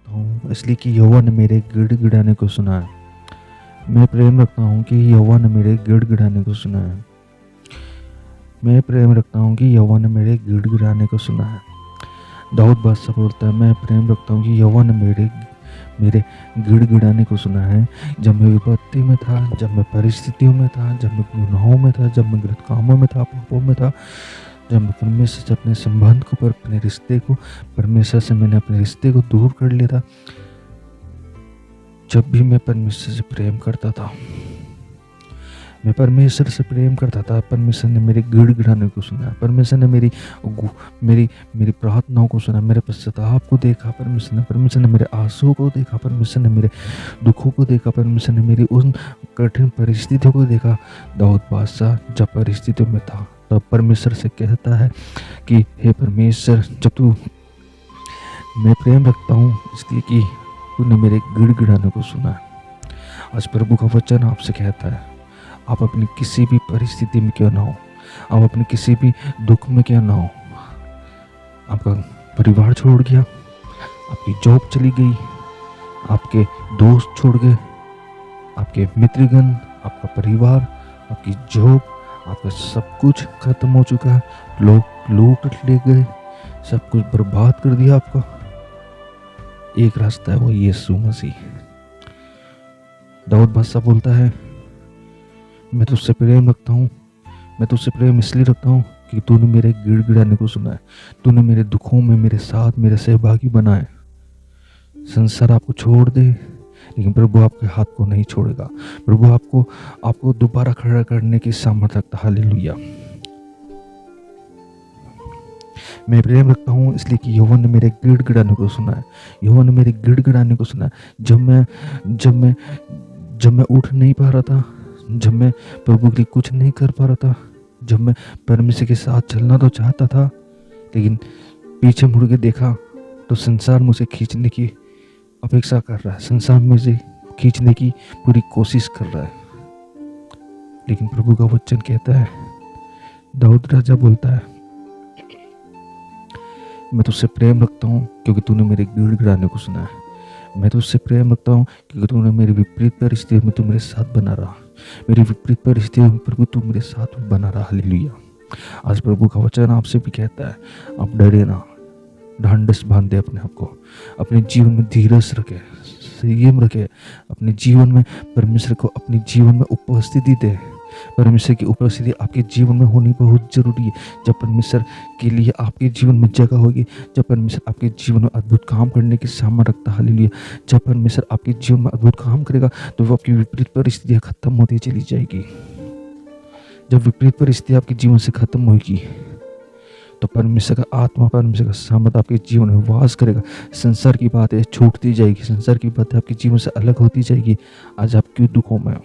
रखता हूँ इसलिए कि यहोवा ने मेरे गिड़गिड़ाने को सुना है। मैं प्रेम रखता हूँ कि यहोवा ने मेरे गिड़गिड़ाने को सुना है। मैं प्रेम रखता हूँ कि यहोवा ने मेरे गिड़गिड़ाने को सुना है। दाऊद बादशाह बोलता है, मैं प्रेम रखता हूँ कि यहोवा ने मेरे मेरे गिड़गिड़ाने को सुना है। जब मैं विपत्ति में था, जब मैं परिस्थितियों में था, जब मैं गुनाहों में था, जब मैं गलत कामों में था, पापों में था, जब मैं परमेश्वर से अपने संबंध को अपने रिश्ते को परमेश्वर से मैंने अपने रिश्ते को दूर कर लिया था, जब भी मैं परमेश्वर से प्रेम करता था, मैं परमेश्वर से प्रेम करता था, परमेश्वर ने मेरे गिड़गिड़ाने को सुना, परमेश्वर ने मेरी मेरी मेरी प्रार्थनाओं को सुना, मेरे पश्चाताप को देखा, परमेश्वर ने मेरे आंसुओं को देखा, परमेश्वर ने मेरे दुखों को देखा, परमेश्वर ने मेरी उन कठिन परिस्थितियों को देखा। दाऊद बादशाह जब परिस्थितियों में था तब परमेश्वर से कहता है कि हे परमेश्वर, जब तू मैं प्रेम रखता हूँ इसलिए कि तूने मेरे गिड़गिड़ाने को सुना। आज प्रभु का वचन आपसे कहता है, आप अपनी किसी भी परिस्थिति में क्यों ना हो, आप अपने किसी भी दुख में क्यों ना हो, आपका परिवार छोड़ गया, आपकी जॉब चली गई, आपके दोस्त छोड़ गए, आपके मित्रगण, आपका परिवार, आपकी जॉब, आपका सब कुछ खत्म हो चुका है, लोग लूट ले गए, सब कुछ बर्बाद कर दिया आपका। एक रास्ता है, वो यीशु मसीह। दाऊद बादशाह बोलता है, मैं तुझसे प्रेम रखता हूँ, मैं तुझसे प्रेम इसलिए रखता हूँ कि तूने मेरे गिड़गिड़ाने को सुना है, तूने मेरे दुखों में मेरे साथ मेरे सहभागी बना है। संसार आपको छोड़ दे लेकिन प्रभु आपके हाथ को नहीं छोड़ेगा। प्रभु आपको दोबारा खड़ा करने की सामर्थ्य रखता है। हालेलुया। मैं प्रेम रखता हूँ इसलिए कि यहोवा ने मेरे गिड़गिड़ाने को सुना है, यहोवा ने मेरे गिड़गिड़ाने को सुना है। जब मैं उठ नहीं पा रहा था, जब मैं प्रभु के लिए कुछ नहीं कर पा रहा था, जब मैं परमेश्वर के साथ चलना तो चाहता था लेकिन पीछे मुड़ के देखा तो संसार मुझे खींचने की अपेक्षा कर रहा है, संसार मुझे खींचने की पूरी कोशिश कर रहा है। लेकिन प्रभु का वचन कहता है, दाऊद राजा बोलता है, मैं तुझसे प्रेम रखता हूँ क्योंकि तूने मेरे गिड़गिड़ाने को सुना है। मैं तुझसे प्रेम रखता हूँ क्योंकि तूने मेरी विपरीत परिस्थितियों में तू मेरे साथ बना रहा, मेरी विपरीत परिस्थितियों में प्रभु तू मेरे साथ बना रहा। हालेलुया। आज प्रभु का वचन आपसे भी कहता है, आप डरे ना, ढांढस बांधे अपने आप को, अपने जीवन में धीरज रखे, संयम रखे, अपने जीवन में परमेश्वर को अपने जीवन में उपस्थिति दे। परमेश्वर की उपस्थिति आपके जीवन में होनी बहुत जरूरी है। जब परमेश्वर के लिए आपके जीवन में जगह होगी, जब परमेश्वर आपके जीवन में अद्भुत काम करने की सामर्थ्य रखता है। हालेलुया। जब परमेश्वर आपके जीवन में अद्भुत काम करेगा तो वो आपकी विपरीत परिस्थितियां खत्म होती चली जाएगी। जब विपरीत परिस्थिति आपके जीवन से खत्म होगी तो परमेश्वर का आत्मा, परमेश्वर का सामर्थ्य आपके जीवन में वास करेगा। संसार की बातें छूटती जाएगी, संसार की बातें आपके जीवन से अलग होती जाएगी। आज आप क्यों दुखों में हो,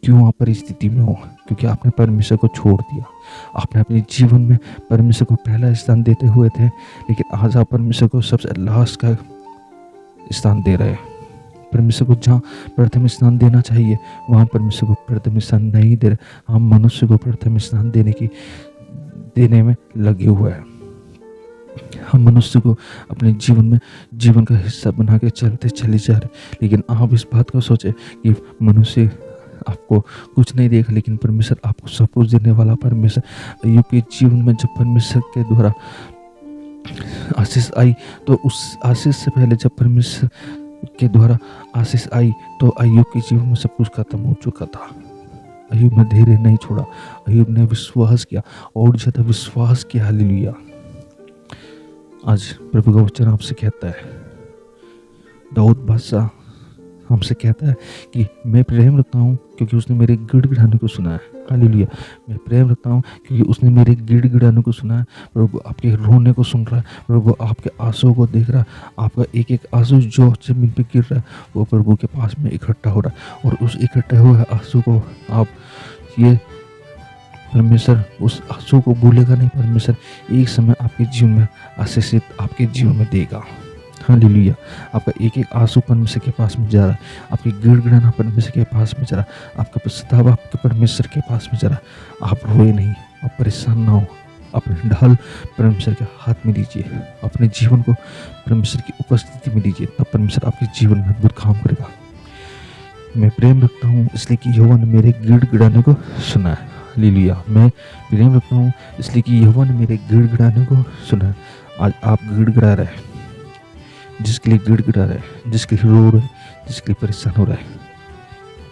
क्यों आप परिस्थिति में हो? क्योंकि आपने परमेश्वर को छोड़ दिया। आपने अपने जीवन में परमेश्वर को पहला स्थान देते हुए थे, लेकिन आज आप परमेश्वर को सबसे लास्ट का स्थान दे रहे हैं। परमेश्वर को जहाँ प्रथम स्थान देना चाहिए वहाँ परमेश्वर को प्रथम स्थान नहीं दे रहे। हम मनुष्य को प्रथम स्थान देने में लगे हुए हैं। हम मनुष्य को अपने जीवन का हिस्सा बना के चलते चले जा रहे। लेकिन आप इस बात को सोचे कि मनुष्य आपको कुछ नहीं देगा लेकिन परमेश्वर आपको सब कुछ देने वाला परमेश्वर। अय्यूब के जीवन में जब परमेश्वर के द्वारा आशीष आई तो उस आशीष से पहले जब परमेश्वर के द्वारा आशीष आई तो अय्यूब के जीवन में सब कुछ खत्म हो चुका था। अय्यूब ने धैर्य नहीं छोड़ा, अय्यूब ने विश्वास किया और ज्यादा विश्वास किया। हालेलुया। आज प्रभु का वचन आपसे कहता है, दाऊद बादशाह हमसे कहता है कि मैं प्रेम रखता हूँ क्योंकि उसने मेरे गिड़गिड़ाने को सुना है। हालेलुया। मैं प्रेम रखता हूँ क्योंकि उसने मेरे गिड़गिड़ाने को सुना है। प्रभु आपके रोने को सुन रहा है, प्रभु आपके आंसुओं को देख रहा है। आपका एक एक आंसू जो जमीन पे गिर रहा है वो प्रभु के पास में इकट्ठा हो रहा है और उस इकट्ठे हुए आंसू को आप ये परमेश्वर उस आंसू को भूलेगा नहीं। परमेश्वर एक समय आपके जीवन में आशीषित आपके जीवन में देगा। हालेलुया। आपका एक एक आंसू परमेश्वर के पास में जा रहा है, आपकी गिड़गिड़ाना परमेश्वर के पास में जा रहा है, आपका पश्चाताप आपके परमेश्वर के पास में जा रहा है। आप रोए नहीं, आप परेशान ना हो, अपने ढाल परमेश्वर के हाथ में दीजिए, अपने जीवन को परमेश्वर की उपस्थिति में दीजिए, तब परमेश्वर आपके जीवन में अद्भुत काम करेगा। मैं प्रेम रखता हूँ इसलिए कि यहोवा ने मेरे गिड़गिड़ाने को सुना है। हालेलुया। मैं प्रेम रखता हूँ इसलिए कि यहोवा ने मेरे गिड़गिड़ाने को सुना है। आज आप गिड़गिड़ा रहे हैं, जिसके लिए गिड़गिड़ा रहे हैं, जिसके लिए रो रहे हैं, जिसके लिए परेशान हो रहे हैं,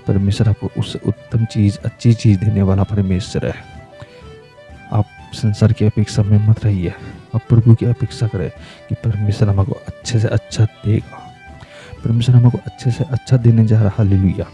परमेश्वर आपको उस उत्तम चीज़, अच्छी चीज़ देने वाला परमेश्वर है। आप संसार की अपेक्षा में मत रहिए, आप प्रभु की अपेक्षा करें कि परमेश्वर हमको अच्छे से अच्छा देगा, परमेश्वर हमको अच्छे से अच्छा देने जा रहा है। हालेलुया।